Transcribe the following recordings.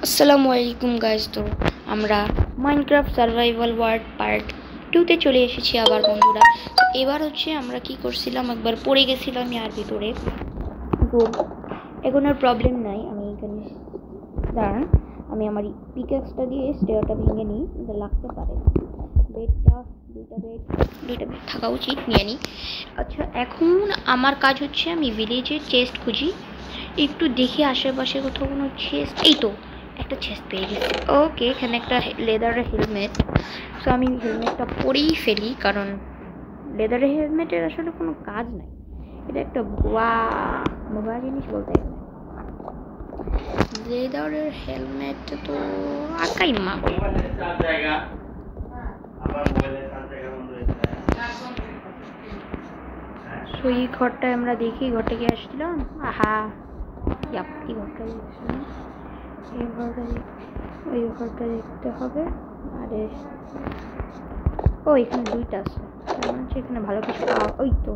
আসসালামু আলাইকুম গাইস। তো আমরা মাইনক্রাফট সার্ভাইভাল ওয়ার্ল্ড পার্ট 2 তে চলে এসেছি আবার বন্ধুরা। তো এবার হচ্ছে আমরা কি করছিলাম, একবার পড়ে গেছিলাম ইয়ার ভিতরে। তো এখন আর প্রবলেম নাই, আমি এখানে দাঁড়ান, আমি আমার পিকঅ্যাক্সটা দিয়ে স্টেয়ারটা ভেঙে নিই, এটা লাগতে পারে। বেডটা দুইটা বেড থাকা উচিত, নিয়ে নিই। আচ্ছা, এখন আমার কাজ হচ্ছে আমি ভিলেজের চেস্ট খুঁজি, একটু দেখি আশেপাশে কোথাও কোনো চেস্ট। এই তো একটা চেস্ট পেয়ে গেছি। ওকে, এখানে একটা লেদারের হেলমেট। সো আমি হেলমেটটা পরেই ফেলি, কারণ লেদারের হেলমেটের আসলে কোনো কাজ নাই, এটা একটা ভুয়া জিনিস বলতে গেলে। লেদারের হেলমেট তো আকাই মা। সো এই ঘরটায় আমরা দেখি, ঘরটা কি আসছিলাম। আহা, এই ঘরটা দেখছিলাম, এই ঘরটা ওই ঘরটা দেখতে হবে। আরে ও, এখানে দুইটা আছে, এখানে ভালো কিছু পাওয়া। ওই তো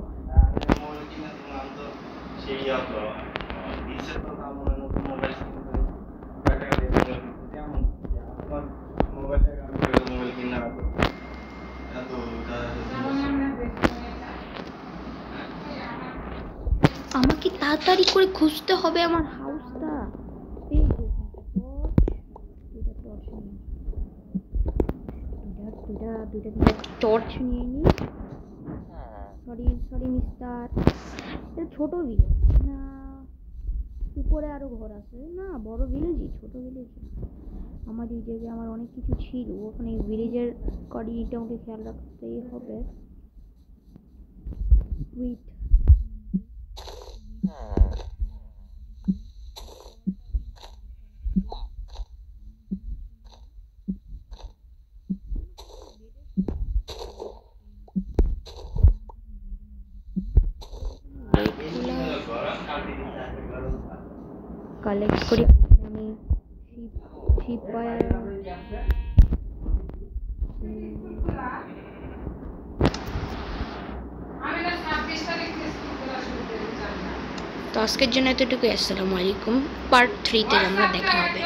আমাকে তাড়াতাড়ি করে খুঁজতে হবে আমার হাউসটা। দুইটা টর্চ নিয়ে নিই। সরি মিস্টার, এটা ছোট ভিলেজ না, উপরে আরো ঘর আছে না, বড় ভিলেজই, ছোট ভিলেজ। আমার এই জায়গায় আমার অনেক কিছু ছিল, ওখানে ভিলেজের কোয়ালিটিটা আমাকে খেয়াল রাখতেই হবে। উইথ কালেক্ট করি আমি শিপ তো আজকের জন্য এতটুকু। আসসালামু আলাইকুম। পার্ট 3 তে আমরা দেখা হবে।